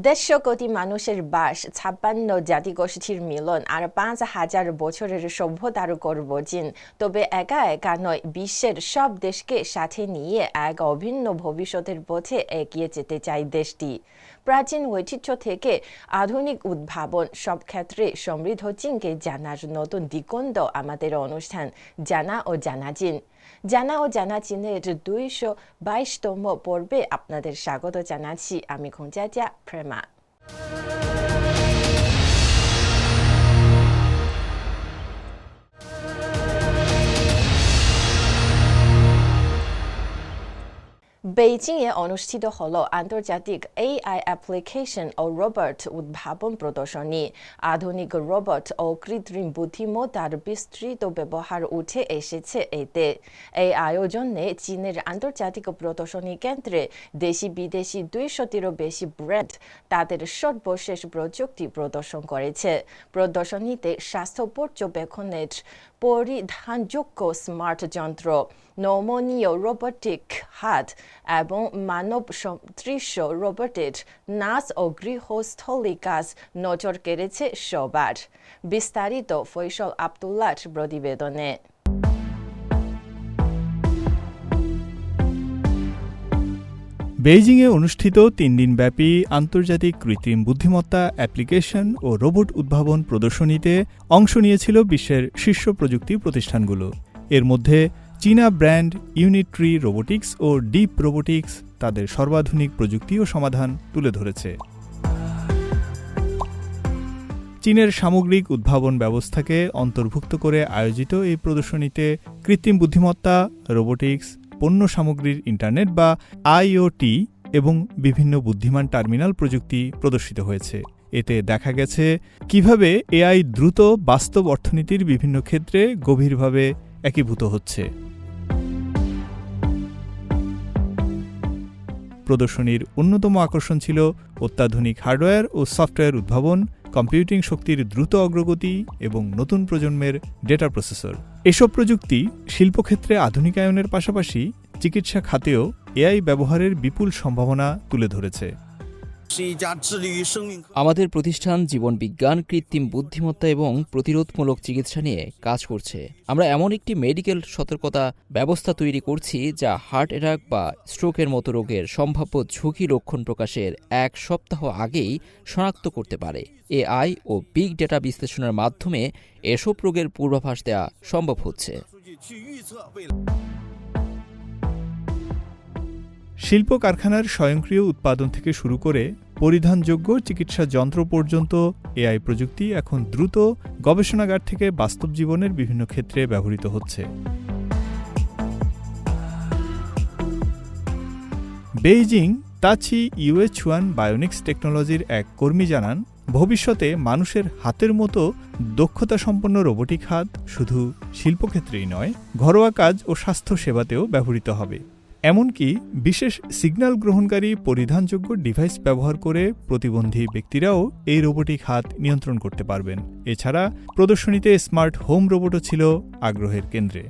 150 কোটি মানুষের বাস, 56 জাতিগোষ্ঠীর মিলন আর 5,000 বছরের সভ্যতার গর্ব চীন। তবে একা একা নয়, বিশ্বের সব দেশকে সাথে নিয়ে এক অভিন্ন ভবিষ্যতের পথে এগিয়ে যেতে চায় দেশটি। প্রাচীন ঐতিহ্য থেকে আধুনিক উদ্ভাবন, সব ক্ষেত্রে সমৃদ্ধ চীনকে জানার নতুন দিগন্ত আমাদের অনুষ্ঠান জানা ও জানা চীন। জানা ও জানা চীনের 222তম পর্বে আপনাদের স্বাগত জানাচ্ছি। আমি খোঁজাজা প্রেমা। বেইজিংয়ে অনুষ্ঠিত হল আন্তর্জাতিক AI অ্যাপ্লিকেশন ও রোবট উদ্ভাবন প্রদর্শনী। আধুনিক রোবট ও কৃত্রিম বুদ্ধিমত্তার বিস্তৃত ব্যবহার উঠে এসেছে এতে। এই আয়োজনে চীনের আন্তর্জাতিক প্রদর্শনী কেন্দ্রে দেশি বিদেশি 200টিরও বেশি ব্র্যান্ড তাদের সর্বশেষ প্রযুক্তি প্রদর্শন করেছে। প্রদর্শনীতে স্বাস্থ্য পর্যবেক্ষণের পরিধানযোগ্য স্মার্ট যন্ত্র, নমনীয় রোবটিক হাত এবং মানব সদৃশ্য রোবটের নাচ ও গৃহস্থলী কাজ নজর কেড়েছে সবার। বিস্তারিত ফয়সল আব্দুল্লাহর প্রতিবেদনে। বেইজিংয়ে অনুষ্ঠিত 3 দিনব্যাপী আন্তর্জাতিক কৃত্রিম বুদ্ধিমত্তা অ্যাপ্লিকেশন ও রোবট উদ্ভাবন প্রদর্শনীতে অংশ নিয়েছিল বিশ্বের শীর্ষ প্রযুক্তি প্রতিষ্ঠানগুলো। এর মধ্যে চীনা ব্র্যান্ড ইউনিট্রি রোবোটিক্স ও ডিপ রোবোটিক্স তাদের সর্বাধুনিক প্রযুক্তি ও সমাধান তুলে ধরেছে। চীনের সামগ্রিক উদ্ভাবন ব্যবস্থাকে অন্তর্ভুক্ত করে আয়োজিত এই প্রদর্শনীতে কৃত্রিম বুদ্ধিমত্তা, রোবোটিক্স, পণ্য সামগ্রীর ইন্টারনেট বা IoT এবং বিভিন্ন বুদ্ধিমান টার্মিনাল প্রযুক্তি প্রদর্শিত হয়েছে। এতে দেখা গেছে কিভাবে AI দ্রুত বাস্তব অর্থনীতির বিভিন্ন ক্ষেত্রে গভীরভাবে একীভূত হচ্ছে। প্রদর্শনীর অন্যতম আকর্ষণ ছিল অত্যাধুনিক হার্ডওয়্যার ও সফটওয়্যার উদ্ভাবন, কম্পিউটিং শক্তির দ্রুত অগ্রগতি এবং নতুন প্রজন্মের ডেটা প্রসেসর। এসব প্রযুক্তি শিল্পক্ষেত্রে আধুনিকায়নের পাশাপাশি চিকিৎসা খাতেও AI ব্যবহারের বিপুল সম্ভাবনা তুলে ধরেছে। আমাদের প্রতিষ্ঠান জীবনবিজ্ঞান, কৃত্রিম বুদ্ধিমত্তা এবং প্রতিরোধমূলক চিকিৎসা নিয়ে কাজ করছে। আমরা এমন একটি মেডিকেল সতর্কতা ব্যবস্থা তৈরি করছি যা হার্ট অ্যাটাক বা স্ট্রোকের মতো রোগের সম্ভাব্য ঝুঁকি লক্ষণ প্রকাশের 1 সপ্তাহ আগেই শনাক্ত করতে পারে। AI ও বিগ ডেটা বিশ্লেষণের মাধ্যমে এসব রোগের পূর্বাভাস দেওয়া সম্ভব হচ্ছে। শিল্প কারখানার স্বয়ংক্রিয় উৎপাদন থেকে শুরু করে পরিধানযোগ্য চিকিৎসা যন্ত্র পর্যন্ত AI প্রযুক্তি এখন দ্রুত গবেষণাগার থেকে বাস্তব জীবনের বিভিন্ন ক্ষেত্রে ব্যবহৃত হচ্ছে। বেইজিং তাচি ইউএচ1 বায়োনিক্স টেকনোলজির এক কর্মী জানান, ভবিষ্যতে মানুষের হাতের মতো দক্ষতাসম্পন্ন রোবোটিক হাত শুধু শিল্পক্ষেত্রেই নয়, ঘরোয়া কাজ ও স্বাস্থ্য সেবাতেও ব্যবহৃত হবে। এমনকি বিশেষ সিগন্যাল গ্রহণকারী পরিধানযোগ্য ডিভাইস ব্যবহার করে প্রতিবন্ধী ব্যক্তিরাও এই রোবোটিক হাত নিয়ন্ত্রণ করতে পারবেন। এছাড়া প্রদর্শনীতে স্মার্ট হোম রোবটও ছিল আগ্রহের কেন্দ্রে।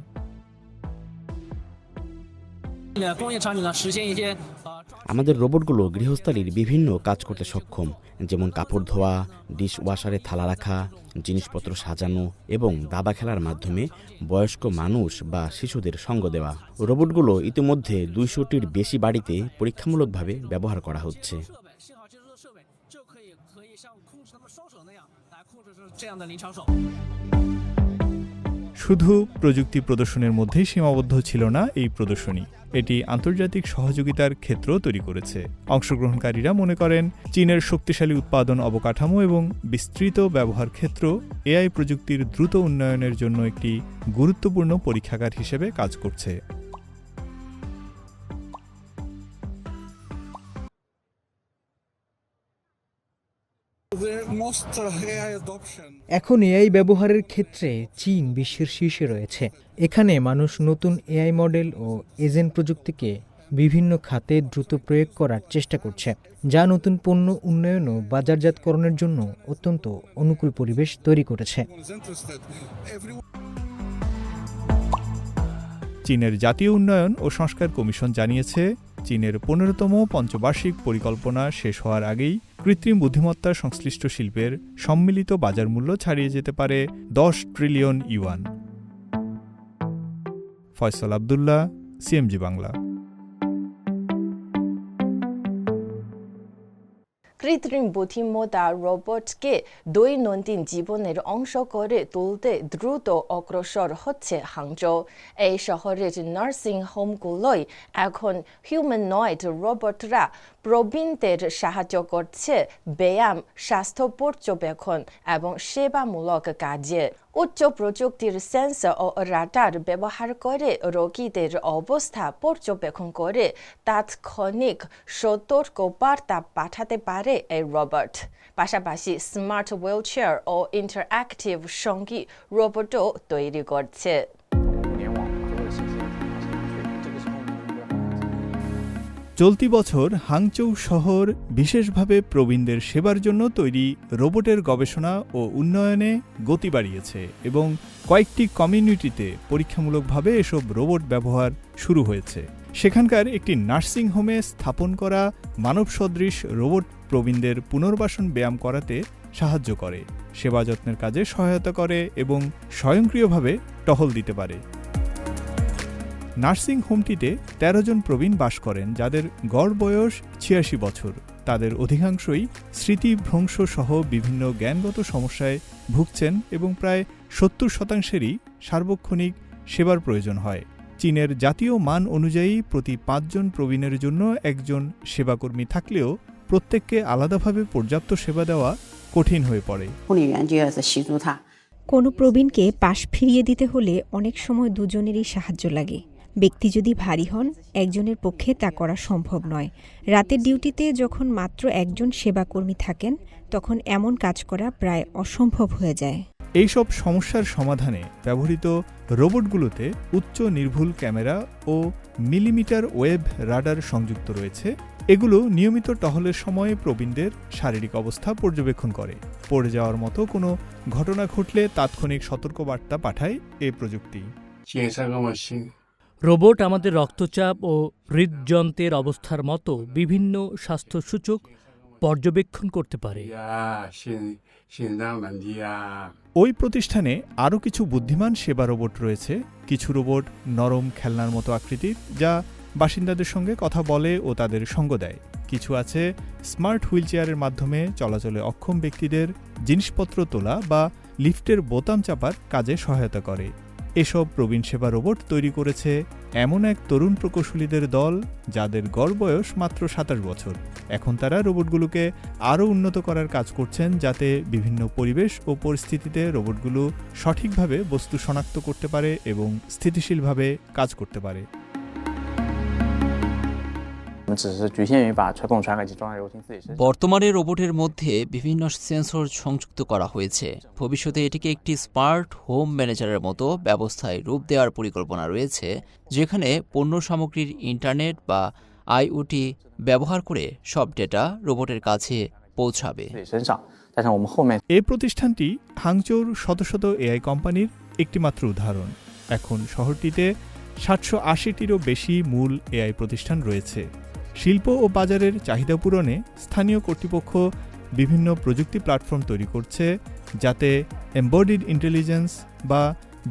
আমাদের রোবটগুলো গৃহস্থালির বিভিন্ন কাজ করতে সক্ষম, যেমন কাপড় ধোয়া, ডিশ ওয়াশারে থালা রাখা, জিনিসপত্র সাজানো এবং দাবা খেলার মাধ্যমে বয়স্ক মানুষ বা শিশুদের সঙ্গ দেওয়া। রোবটগুলো ইতিমধ্যে 200টির বেশি বাড়িতে পরীক্ষামূলকভাবে ব্যবহার করা হচ্ছে। শুধু প্রযুক্তি প্রদর্শনের মধ্যেই সীমাবদ্ধ ছিল না এই প্রদর্শনী, এটি আন্তর্জাতিক সহযোগিতার ক্ষেত্র তৈরি করেছে। অংশগ্রহণকারীরা মনে করেন চীনের শক্তিশালী উৎপাদন অবকাঠামো এবং বিস্তৃত ব্যবহার ক্ষেত্র AI প্রযুক্তির দ্রুত উন্নয়নের জন্য একটি গুরুত্বপূর্ণ পরীক্ষাগার হিসেবে কাজ করছে। এখন AI ব্যবহারের ক্ষেত্রে চীন বিশ্বের শীর্ষে রয়েছে। এখানে মানুষ নতুন AI মডেল ও এজেন্ট প্রযুক্তিকে বিভিন্ন খাতে দ্রুত প্রয়োগ করার চেষ্টা করছে, যা নতুন পণ্য উন্নয়ন ও বাজারজাতকরণের জন্য অত্যন্ত অনুকূল পরিবেশ তৈরি করেছে। চীনের জাতীয় উন্নয়ন ও সংস্কার কমিশন জানিয়েছে, চীনের 15তম পঞ্চবার্ষিক পরিকল্পনা শেষ হওয়ার আগেই কৃত্রিম বুদ্ধিমত্তা সংশ্লিষ্ট শিল্পের সম্মিলিত বাজার মূল্য ছাড়িয়ে যেতে পারে 10 trillion yuan. Faisal Abdullah, CMG Bangla. কৃত্রিম বুদ্ধিমত্তা রোবটকে দৈনন্দিন জীবনের অংশ করে তুলতে দ্রুত অগ্রসর হচ্ছে হাংজৌ। এই শহরের নার্সিং হোমগুলোয় এখন হিউম্যানয়েড রোবটরা প্রবীণদের সাহায্য করছে ব্যায়াম, স্বাস্থ্য পর্যবেক্ষণ এবং সেবামূলক কাজে। উচ্চ প্রযুক্তির সেন্সর ও রাডার ব্যবহার করে রোগীদের অবস্থা পর্যবেক্ষণ করে তাৎক্ষণিক সতর্ক বার্তা পাঠাতে পারে এই রোবট। পাশাপাশি স্মার্ট হুইলচেয়ার ও ইন্টারঅ্যাক্টিভ সঙ্গী রোবটও তৈরি করছে। চলতি বছর হাংচৌ শহর বিশেষভাবে প্রবীণদের সেবার জন্য তৈরি রোবটের গবেষণা ও উন্নয়নে গতি বাড়িয়েছে এবং কয়েকটি কমিউনিটিতে পরীক্ষামূলকভাবে এসব রোবট ব্যবহার শুরু হয়েছে। সেখানকার একটি নার্সিং হোমে স্থাপন করা মানব সদৃশ রোবট প্রবীণদের পুনর্বাসন ব্যায়াম করাতে সাহায্য করে, সেবা যত্নের কাজে সহায়তা করে এবং স্বয়ংক্রিয়ভাবে টহল দিতে পারে। নার্সিং হোমটিতে ১৩ জন প্রবীণ বাস করেন, যাদের গড় বয়স ৮৬ বছর। তাদের অধিকাংশই স্মৃতিভ্রংশ সহ বিভিন্ন জ্ঞানগত সমস্যায় ভুগছেন এবং প্রায় ৭০%-ই সার্বক্ষণিক সেবার প্রয়োজন হয়। চীনের জাতীয় মান অনুযায়ী প্রতি ৫ জন প্রবীণের জন্য একজন সেবাকর্মী থাকলেও প্রত্যেককে আলাদাভাবে পর্যাপ্ত সেবা দেওয়া কঠিন হয়ে পড়ে। কোনো প্রবীণকে পাশ ফিরিয়ে দিতে হলে অনেক সময় দুজনেরই সাহায্য লাগে। ব্যক্তি যদি ভারী হন, একজনের পক্ষে তা করা সম্ভব নয়। রাতের ডিউটিতে যখন মাত্র একজন সেবাকর্মী থাকেন, তখন এমন কাজ করা প্রায় অসম্ভব হয়ে যায়। এইসব সমস্যার সমাধানে ব্যবহৃত রোবটগুলোতে উচ্চ নির্ভুল ক্যামেরা ও মিলিমিটার ওয়েভ রাডার সংযুক্ত রয়েছে। এগুলো নিয়মিত টহলের সময় প্রবীণদের শারীরিক অবস্থা পর্যবেক্ষণ করে। পড়ে যাওয়ার মতো কোনো ঘটনা ঘটলে তাৎক্ষণিক সতর্কবার্তা পাঠায় এই প্রযুক্তি। রোবট আমাদের রক্তচাপ ও হৃদযন্ত্রের অবস্থার মতো বিভিন্ন স্বাস্থ্যসূচক পর্যবেক্ষণ করতে পারে। ওই প্রতিষ্ঠানে আরও কিছু বুদ্ধিমান সেবা রোবট রয়েছে। কিছু রোবট নরম খেলনার মতো আকৃতির, যা বাসিন্দাদের সঙ্গে কথা বলে ও তাদের সঙ্গ দেয়। কিছু আছে স্মার্ট হুইলচেয়ারের মাধ্যমে চলাচলে অক্ষম ব্যক্তিদের জিনিসপত্র তোলা বা লিফটের বোতাম চাপার কাজে সহায়তা করে। এসব প্রবীণ সেবা রোবট তৈরি করেছে এমন এক তরুণ প্রকৌশলীদের দল, যাদের গড় বয়স মাত্র ২৭ বছর। এখন তারা রোবটগুলোকে আরও উন্নত করার কাজ করছেন, যাতে বিভিন্ন পরিবেশ ও পরিস্থিতিতে রোবটগুলো সঠিকভাবে বস্তু শনাক্ত করতে পারে এবং স্থিতিশীলভাবে কাজ করতে পারে। বর্তমানে রোবটের মধ্যে বিভিন্ন সেন্সর সংযুক্ত করা হয়েছে। ভবিষ্যতে এটিকে একটি স্মার্ট হোম ম্যানেজারের মতো ব্যবস্থায় রূপ দেওয়ার পরিকল্পনা রয়েছে, যেখানে পণ্য সামগ্রীর ইন্টারনেট বা আইওটি ব্যবহার করে সব ডেটা রোবটের কাছে পৌঁছাবে। এই প্রতিষ্ঠানটি হাংচৌর শত শত এআই কোম্পানির একটিমাত্র উদাহরণ। এখন শহরটিতে ৭৮০টিরও বেশি মূল এআই প্রতিষ্ঠান রয়েছে। শিল্প ও বাজারের চাহিদা পূরণে স্থানীয় কর্তৃপক্ষ বিভিন্ন প্রযুক্তি প্ল্যাটফর্ম তৈরি করছে, যাতে এমবডিড ইন্টেলিজেন্স বা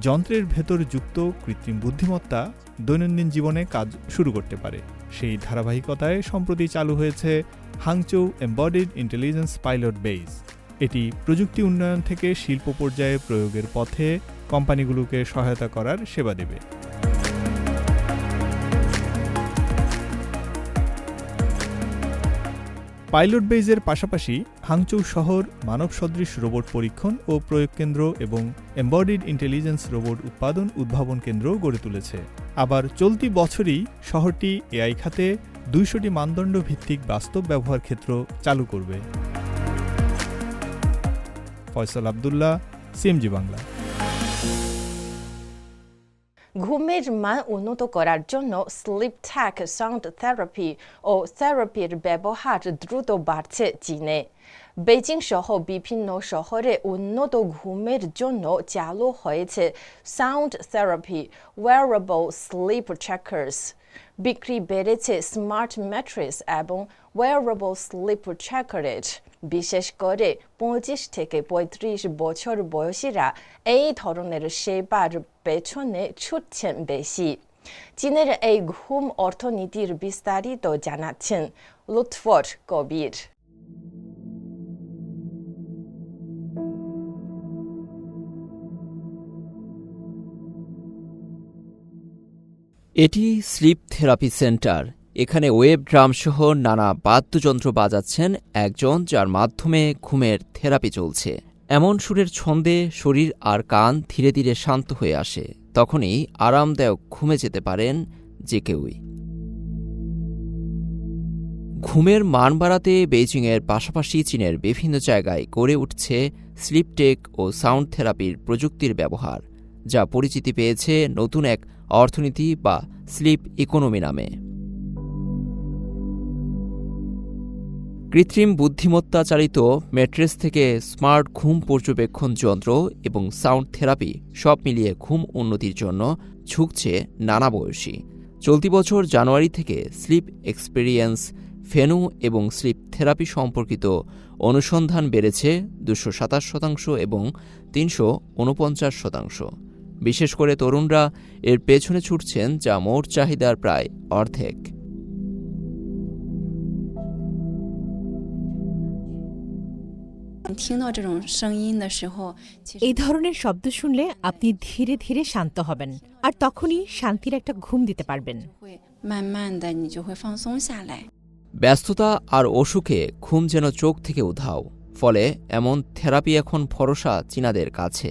যন্ত্রের ভেতর যুক্ত কৃত্রিম বুদ্ধিমত্তা দৈনন্দিন জীবনে কাজ শুরু করতে পারে। সেই ধারাবাহিকতায় সম্প্রতি চালু হয়েছে Hangzhou embodied intelligence pilot base. এটি প্রযুক্তি উন্নয়ন থেকে শিল্প পর্যায়ে প্রয়োগের পথে কোম্পানিগুলোকে সহায়তা করার সেবা দেবে। পাইলট বেইজের পাশাপাশি হাংচৌ শহর মানব সদৃশ রোবট পরীক্ষণ ও প্রয়োগ কেন্দ্র এবং এমবডিড ইন্টেলিজেন্স রোবট উৎপাদন উদ্ভাবন কেন্দ্র গড়ে তুলেছে। আবার চলতি বছরই শহরটি এআই খাতে ২০০টি মানদণ্ড ভিত্তিক বাস্তব ব্যবহার ক্ষেত্র চালু করবে। ফয়সাল আব্দুল্লাহ, সিএমজি বাংলা। ঘুমের মান উন্নত করার জন্য স্লিপ ট্যাক সাউন্ড থেরাপি ও থেরাপির ব্যবহার দ্রুত বাড়ছে চীনে। বেজিং সহ বিভিন্ন শহরে উন্নত ঘুমের জন্য চালু হয়েছে sound therapy wearable sleep trackers. বিক্রি বেড়েছে স্মার্ট ম্যাট্রেস এবং ওয়্যারেবল স্লিপ ট্র্যাকারের। বিশেষ করে 25 থেকে 35 বছর বয়সীরা এই ধরনের সেবার পেছনে ছুটছেন বেশি। চীনের এই ঘুম অর্থনীতির বিস্তারিত জানাচ্ছেন লুৎফর কবির। এটি স্লিপ থেরাপি সেন্টার। এখানে ওয়েব ড্রাম সহ নানা বাদ্যযন্ত্র বাজাচ্ছেন একজন, যার মাধ্যমে ঘুমের থেরাপি চলছে। এমন সুরের ছন্দে শরীর আর কান ধীরে ধীরে শান্ত হয়ে আসে, তখনই আরামদায়ক ঘুমে যেতে পারেন যে কেউই। ঘুমের মান বাড়াতে বেইজিংয়ের পাশাপাশি চীনের বিভিন্ন জায়গায় গড়ে উঠছে স্লিপ টেক ও সাউন্ড থেরাপির প্রযুক্তির ব্যবহার, যা পরিচিতি পেয়েছে নতুন এক অর্থনীতি বা স্লিপ ইকোনমি নামে। কৃত্রিম বুদ্ধিমত্তা চালিত ম্যাট্রেস থেকে স্মার্ট ঘুম পর্যবেক্ষণ যন্ত্র এবং সাউন্ড থেরাপি সব মিলিয়ে ঘুম উন্নতির জন্য ঝুঁকছে নানা বয়সী। চলতি বছর জানুয়ারি থেকে স্লিপ এক্সপেরিয়েন্স, ফেনু এবং স্লিপ থেরাপি সম্পর্কিত অনুসন্ধান বেড়েছে 227% এবং 349%। বিশেষ করে তরুণরা এর পেছনে ছুটছেন, যা মোট চাহিদার প্রায় অর্ধেক। এই ধরনের শব্দ শুনলে আপনি ধীরে ধীরে শান্ত হবেন, আর তখনই শান্তির একটা ঘুম দিতে পারবেন। ব্যস্ততা আর অসুখে ঘুম যেন চোখ থেকে উধাও, ফলে এমন থেরাপি এখন ভরসা চীনাদের কাছে।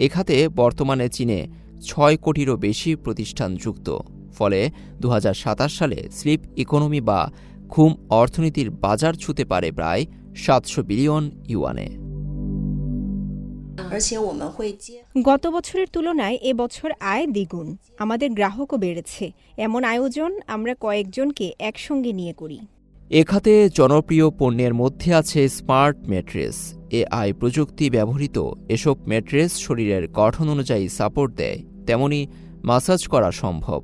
এ খাতে বর্তমানে চীনে 6 কোটিরও বেশি প্রতিষ্ঠান যুক্ত, ফলে 2027 সালে স্লিপ ইকোনমি বা ঘুম অর্থনীতির বাজার ছুঁতে পারে প্রায় 700 বিলিয়ন ইউয়ানে। গত বছরের তুলনায় এবছর আয় দ্বিগুণ। আমাদের গ্রাহকও বেড়েছে। এমন আয়োজন আমরা কয়েকজনকে একসঙ্গে নিয়ে করি। এ খাতে জনপ্রিয় পণ্যের মধ্যে আছে স্মার্ট ম্যাট্রেস। এআই প্রযুক্তি ব্যবহৃত এসব ম্যাট্রেস শরীরের গঠন অনুযায়ী সাপোর্ট দেয়, তেমনি মাসাজ করা সম্ভব।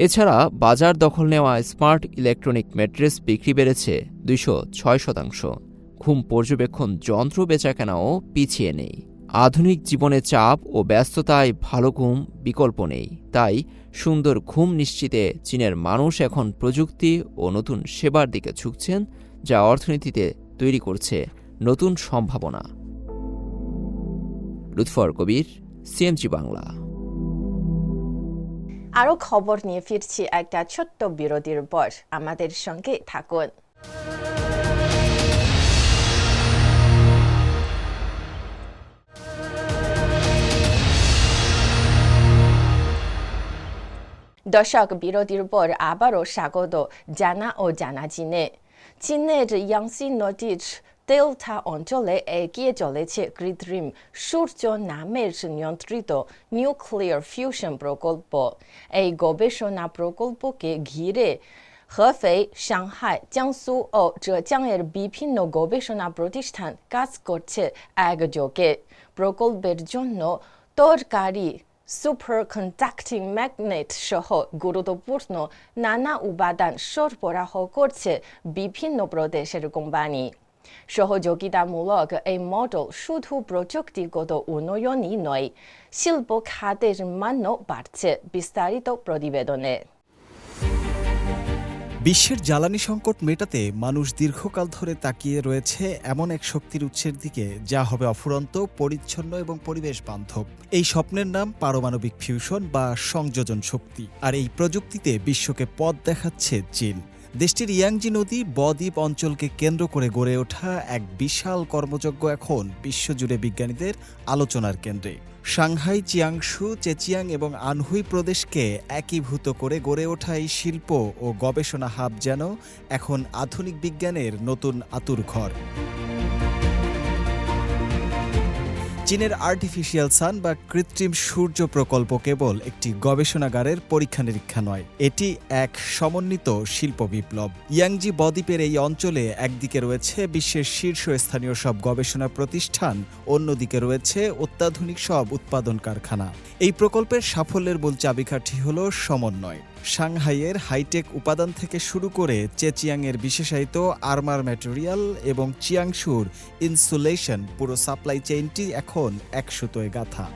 এছাড়া বাজার দখল নেওয়া স্মার্ট ইলেকট্রনিক ম্যাট্রেস বিক্রি বেড়েছে 206%। ঘুম পর্যবেক্ষণ যন্ত্র বেচাকেনাও পিছিয়ে নেই। আধুনিক জীবনে চাপ ও ব্যস্ততায় ভালো ঘুম বিকল্প নেই, তাই সুন্দর ঘুম নিশ্চিতে চীনের মানুষ এখন প্রযুক্তি ও নতুন সেবার দিকে ঝুঁকছেন, যা অর্থনীতিতে তৈরি করছে নতুন সম্ভাবনা। লুৎফর কবির, সিএমজি বাংলা। আরও খবর নিয়ে ফিরছি একটা ছোট্ট বিরতির পর, আমাদের সঙ্গে থাকুন। দর্শক, বিরতির পর আবারও স্বাগত জানা ও জানা চীনে। চীনের ইয়াংসি নদীর ডেল্টা অঞ্চলে এগিয়ে চলেছে কৃত্রিম সূর্য নামের নিয়ন্ত্রিত নিউক্লিয়ার ফিউশন প্রকল্প। এই গবেষণা প্রকল্পকে ঘিরে হেফেই, সাংহাই, জিয়াংসু ও জেজিয়াংয়ের বিভিন্ন গবেষণা প্রতিষ্ঠান কাজ করছে একযোগে। প্রকল্পের জন্য দরকারি সুপার কন্ডাক্টিং ম্যাগনেট সহ গুরুত্বপূর্ণ নানা উপাদান সরবরাহ করছে বিভিন্ন প্রদেশের কোম্পানি। সহযোগিতামূলক এই মডেল শুধু প্রযুক্তিগত উন্নয়নই নয়, শিল্প খাতের মানও বাড়ছে। বিস্তারিত প্রতিবেদনে। বিশ্বের জ্বালানি সংকট মেটাতে মানুষ দীর্ঘকাল ধরে তাকিয়ে রয়েছে এমন এক শক্তির উৎসের দিকে, যা হবে অফুরন্ত, পরিচ্ছন্ন এবং পরিবেশ বান্ধব। এই স্বপ্নের নাম পারমাণবিক ফিউশন বা সংযোজন শক্তি। আর এই প্রযুক্তিতে বিশ্বকে পথ দেখাচ্ছে চীন। দেশটির ইয়াংজি নদী বদ্বীপ অঞ্চলকে কেন্দ্র করে গড়ে ওঠা এক বিশাল কর্মযজ্ঞ এখন বিশ্বজুড়ে বিজ্ঞানীদের আলোচনার কেন্দ্রে। সাংহাই, জিয়াংসু, জেজিয়াং এবং আনহুই প্রদেশকে একীভূত করে গড়ে ওঠা এই শিল্প ও গবেষণা হাব যেন এখন আধুনিক বিজ্ঞানের নতুন আঁতুড়ঘর। চীনের আর্টিফিশিয়াল সান বা কৃত্রিম সূর্য প্রকল্প কেবল একটি গবেষণাগারের পরীক্ষা নিরীক্ষা নয়, এটি এক সমন্বিত শিল্প বিপ্লব। ইয়াংজি বদ্বীপের এই অঞ্চলে একদিকে রয়েছে বিশ্বের শীর্ষস্থানীয় সব গবেষণা প্রতিষ্ঠান, অন্যদিকে রয়েছে অত্যাধুনিক সব উৎপাদন কারখানা। এই প্রকল্পের সাফল্যের মূল চাবিকাঠি হল সমন্বয়। সাংহাইয়ের হাইটেক উপাদান থেকে শুরু করে চেচিয়াংয়ের বিশেষায়িত আর্মার ম্যাটেরিয়াল এবং চিয়াংশুর ইনসুলেশন, পুরো সাপ্লাই চেইনটি এখন এক সুতোয় গাঁথা।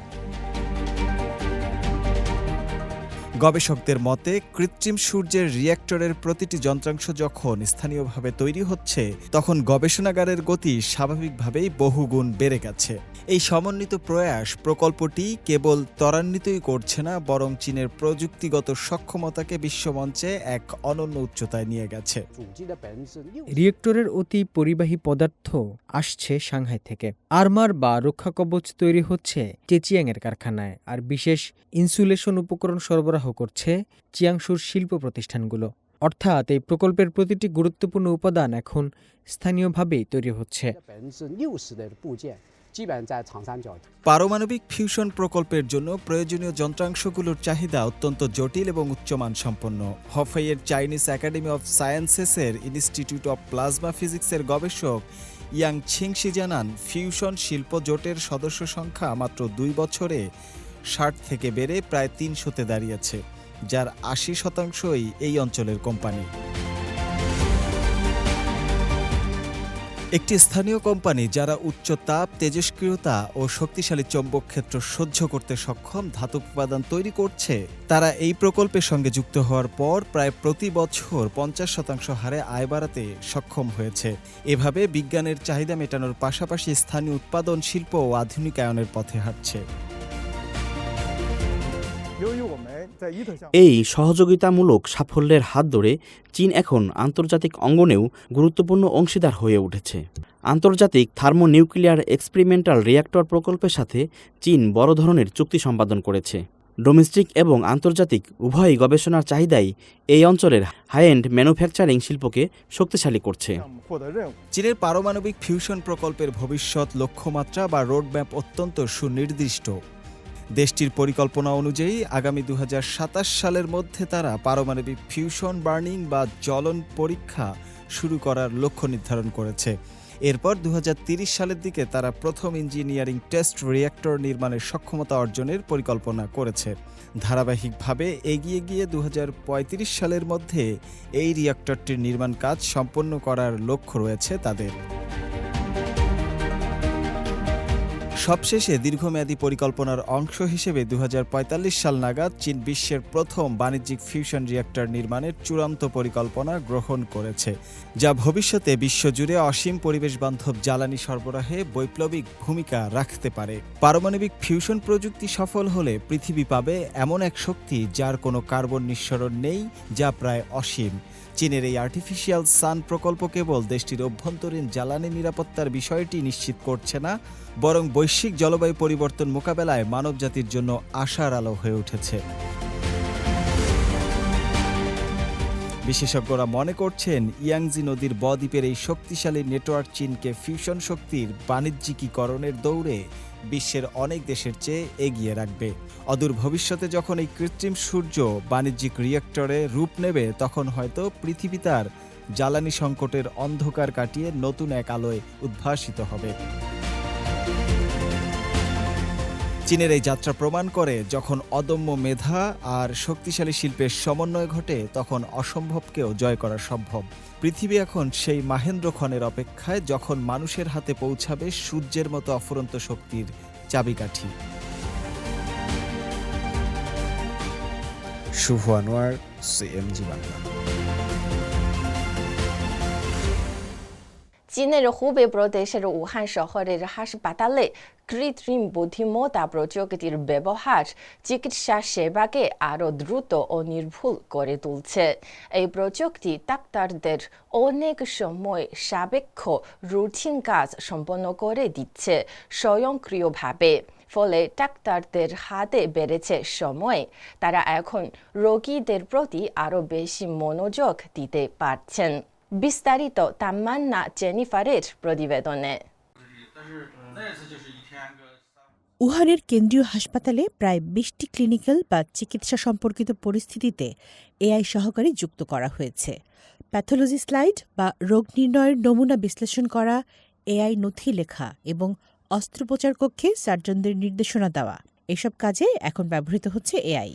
গবেষকদের মতে কৃত্রিম সূর্যের রিয়্যাক্টরের প্রতিটি যন্ত্রাংশ যখন স্থানীয়ভাবে তৈরি হচ্ছে, তখন গবেষণাগারের গতি স্বাভাবিকভাবেই বহুগুণ বেড়ে গেছে। এই সমন্বিত প্রয়াস প্রকল্পটি কেবল ত্বরান্বিতই করছে না, বরং চীনের প্রযুক্তিগত সক্ষমতাকে বিশ্বমঞ্চে এক অনন্য উচ্চতায় নিয়ে গেছে। রিয়েক্টরের অতি পরিবাহী পদার্থ আসছে সাংহাই থেকে। আর্মার বা রক্ষা কবচ তৈরি হচ্ছে চেচিয়াংয়ের কারখানায়, আর বিশেষ ইনসুলেশন উপকরণ সরবরাহ করছে চিয়াংশুর শিল্প প্রতিষ্ঠানগুলো। অর্থাৎ এই প্রকল্পের প্রতিটি গুরুত্বপূর্ণ উপাদান এখন স্থানীয়ভাবেই তৈরি হচ্ছে। পারমাণবিক ফিউশন প্রকল্পের জন্য প্রয়োজনীয় যন্ত্রাংশগুলোর চাহিদা অত্যন্ত জটিল এবং উচ্চমানসম্পন্ন। হফাইয়ের চাইনিজ একাডেমি অফ সায়েন্সেসের ইনস্টিটিউট অফ প্লাজমা ফিজিক্সের গবেষক ইয়াং ছিংশি জানান, ফিউশন শিল্প জোটের সদস্য সংখ্যা মাত্র 2 বছরে 60 থেকে বেড়ে প্রায় 300-তে দাঁড়িয়েছে, যার 80% এই অঞ্চলের কোম্পানি। একটি স্থানীয় কোম্পানি যারা উচ্চ তাপ, তেজস্ক্রিয়তা ও শক্তিশালী চৌম্বক ক্ষেত্র সহ্য করতে সক্ষম ধাতব উপাদান তৈরি করছে, তারা এই প্রকল্পের সঙ্গে যুক্ত হওয়ার পর প্রায় প্রতি বছর 50% হারে আয় বাড়াতে সক্ষম হয়েছে। এভাবে বিজ্ঞানের চাহিদা মেটানোর পাশাপাশি স্থানীয় উৎপাদন শিল্প ও আধুনিকায়নের পথে হাঁটছে। এই সহযোগিতামূলক সাফল্যের হাত ধরে চীন এখন আন্তর্জাতিক অঙ্গনেও গুরুত্বপূর্ণ অংশীদার হয়ে উঠেছে। আন্তর্জাতিক থার্মোনিউক্লিয়ার এক্সপেরিমেন্টাল রিয়্যাক্টর প্রকল্পের সাথে চীন বড় ধরনের চুক্তি সম্পাদন করেছে। ডোমেস্টিক এবং আন্তর্জাতিক উভয় গবেষণার চাহিদাই এই অঞ্চলের হাই-এন্ড ম্যানুফ্যাকচারিং শিল্পকে শক্তিশালী করছে। চীনের পারমাণবিক ফিউশন প্রকল্পের ভবিষ্যৎ লক্ষ্যমাত্রা বা রোডম্যাপ অত্যন্ত সুনির্দিষ্ট। দেশটির পরিকল্পনা অনুযায়ী আগামী 2027 সালের মধ্যে তারা পারমাণবিক ফিউশন বার্নিং বা জ্বলন পরীক্ষা শুরু করার লক্ষ্য নির্ধারণ করেছে। এরপর 2030 সালের দিকে তারা প্রথম ইঞ্জিনিয়ারিং টেস্ট রিয়্যাক্টর নির্মাণের সক্ষমতা অর্জনের পরিকল্পনা করেছে। ধারাবাহিকভাবে এগিয়ে গিয়ে 2035 সালের মধ্যে এই রিয়্যাক্টরটির নির্মাণ কাজ সম্পন্ন করার লক্ষ্য রয়েছে তাদের। সবশেষে দীর্ঘমেয়াদী পরিকল্পনার অংশ হিসেবে 2045 সাল নাগাদ চীন বিশ্বের প্রথম বাণিজ্যিক ফিউশন রিয়্যাক্টর নির্মাণের চূড়ান্ত পরিকল্পনা গ্রহণ করেছে, যা ভবিষ্যতে বিশ্বজুড়ে অসীম পরিবেশবান্ধব জ্বালানি সরবরাহে বৈপ্লবিক ভূমিকা রাখতে পারে। পারমাণবিক ফিউশন প্রযুক্তি সফল হলে পৃথিবী পাবে এমন এক শক্তি যার কোনো কার্বন নিঃসরণ নেই, যা প্রায় অসীম। চীনের এই আর্টিফিশিয়াল সান প্রকল্প কেবল দেশটির অভ্যন্তরীণ জ্বালানি নিরাপত্তার বিষয়টি নিশ্চিত করছে না, বরং বৈশ্বিক জলবায়ু পরিবর্তন মোকাবেলায় মানবজাতির জন্য আশার আলো হয়ে উঠেছে। বিশেষজ্ঞরা মনে করছেন, ইয়াংজি নদীর বদ্বীপের এই শক্তিশালী নেটওয়ার্ক চীনকে ফিউশন শক্তির বাণিজ্যিকীকরণের দৌড়ে বিশ্বের অনেক দেশের চেয়ে এগিয়ে রাখবে। অদূর ভবিষ্যতে যখন এই কৃত্রিম সূর্য বাণিজ্যিক রিয়্যাক্টরে রূপ নেবে, তখন হয়তো পৃথিবী তার জ্বালানি সংকটের অন্ধকার কাটিয়ে নতুন এক আলোয় উদ্ভাসিত হবে। চীনের এই যাত্রা প্রমাণ করে, যখন অদম্য মেধা আর শক্তিশালী শিল্পের সমন্বয় ঘটে, তখন অসম্ভবকেও জয় করা সম্ভব। পৃথিবী এখন সেই মাহেন্দ্রক্ষণের অপেক্ষায়, যখন মানুষের হাতে পৌঁছাবে সূর্যের মতো অফুরন্ত শক্তির চাবিকাঠি। শুভ আনোয়ার, সিএমজি বাংলা। চীনের হুবে প্রদেশের উহান শহরের হাসপাতালে কৃত্রিম বুদ্ধিমত্তা প্রযুক্তির ব্যবহার চিকিৎসা সেবাকে আরও দ্রুত ও নির্ভুল করে তুলছে। এই প্রযুক্তি ডাক্তারদের অনেক সময় সাপেক্ষ রুটিন কাজ সম্পন্ন করে দিচ্ছে স্বয়ংক্রিয়ভাবে। ফলে ডাক্তারদের হাতে বেড়েছে সময়, তারা এখন রোগীদের প্রতি আরও বেশি মনোযোগ দিতে পারছেন। বিস্তারিত তামান্না জেনিফারের প্রতিবেদনে। উহানের কেন্দ্রীয় হাসপাতালে প্রায় 20টি ক্লিনিক্যাল বা চিকিৎসা সম্পর্কিত পরিস্থিতিতে এআই সহকারী যুক্ত করা হয়েছে। প্যাথোলজি স্লাইড বা রোগ নির্ণয়ের নমুনা বিশ্লেষণ করা, এআই নথি লেখা এবং অস্ত্রোপচার কক্ষে সার্জনদের নির্দেশনা দেওয়া, এসব কাজে এখন ব্যবহৃত হচ্ছে এআই।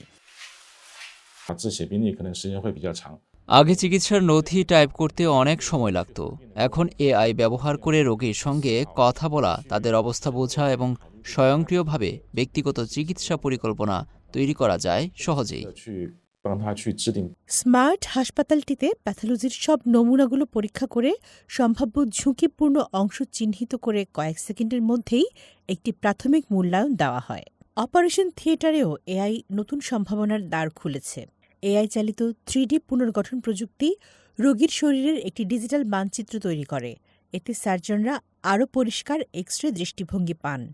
字写病历可能时间会比较长。 আগে চিকিৎসার নথি টাইপ করতে অনেক সময় লাগতো। এখন এআই ব্যবহার করে রোগীর সঙ্গে কথা বলা, তাদের অবস্থা বোঝা এবং স্বয়ংক্রিয়ভাবে ব্যক্তিগত চিকিৎসা পরিকল্পনা তৈরি করা যায় সহজেই। 去帮他去制定 স্মার্ট হাসপাতালটিতে প্যাথোলজির সব নমুনাগুলো পরীক্ষা করে সম্ভাব্য ঝুঁকিপূর্ণ অংশ চিহ্নিত করে কয়েক সেকেন্ডের মধ্যেই একটি প্রাথমিক মূল্যায়ন দেওয়া হয়। অপারেশন থিয়েটারেও এআই নতুন সম্ভাবনার দ্বার খুলেছে। এআই চালিত 3D পুনর্গঠন প্রযুক্তি রোগীর শরীরের একটি ডিজিটাল মানচিত্র তৈরি করে। এতে সার্জনরা আরও পরিষ্কার এক্স-রে দৃষ্টিভঙ্গি পান।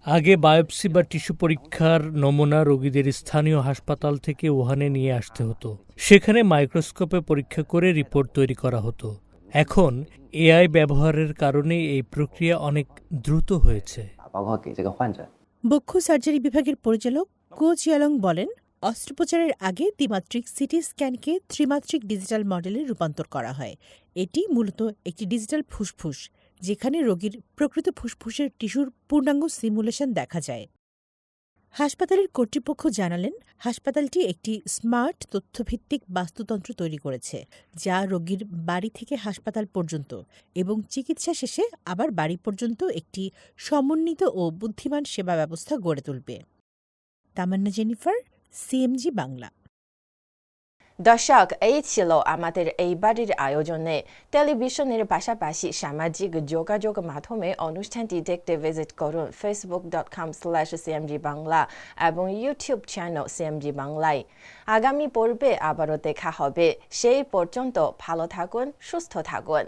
আগে বায়োপসি বা টিস্যু পরীক্ষার নমুনা রোগীদের স্থানীয় হাসপাতাল থেকে উহানে নিয়ে আসতে হতো। সেখানে মাইক্রোস্কোপে পরীক্ষা করে রিপোর্ট তৈরি করা হতো। এখন এআই ব্যবহারের কারণে এই প্রক্রিয়া অনেক দ্রুত হয়েছে। বক্ষ সার্জারি বিভাগের পরিচালক কো চিয়ালং বলেন, অস্ত্রোপচারের আগে দ্বিমাত্রিক সিটি স্ক্যানকে ত্রিমাত্রিক ডিজিটাল মডেলে রূপান্তর করা হয়। এটি মূলত একটি ডিজিটাল ফুসফুস, যেখানে রোগীর প্রকৃত ফুসফুসের টিস্যুর পূর্ণাঙ্গ সিমুলেশন দেখা যায়। হাসপাতালের কর্তৃপক্ষ জানালেন, হাসপাতালটি একটি স্মার্ট তথ্যভিত্তিক বাস্তুতন্ত্র তৈরি করেছে, যা রোগীর বাড়ি থেকে হাসপাতাল পর্যন্ত এবং চিকিৎসা শেষে আবার বাড়ি পর্যন্ত একটি সমন্বিত ও বুদ্ধিমান সেবা ব্যবস্থা গড়ে তুলবে। তামান্না জেনিফার, সিএমজি বাংলা। দর্শক, এই ছিল আমাদের এইবারের আয়োজনে। টেলিভিশনের পাশাপাশি সামাজিক যোগাযোগ মাধ্যমে অনুষ্ঠানটি দেখতে ভিজিট করুন facebook.com/cmg বাংলা এবং ইউটিউব চ্যানেল সিএমজি বাংলায়। আগামী পর্বে আবারও দেখা হবে। সেই পর্যন্ত ভালো থাকুন, সুস্থ থাকুন।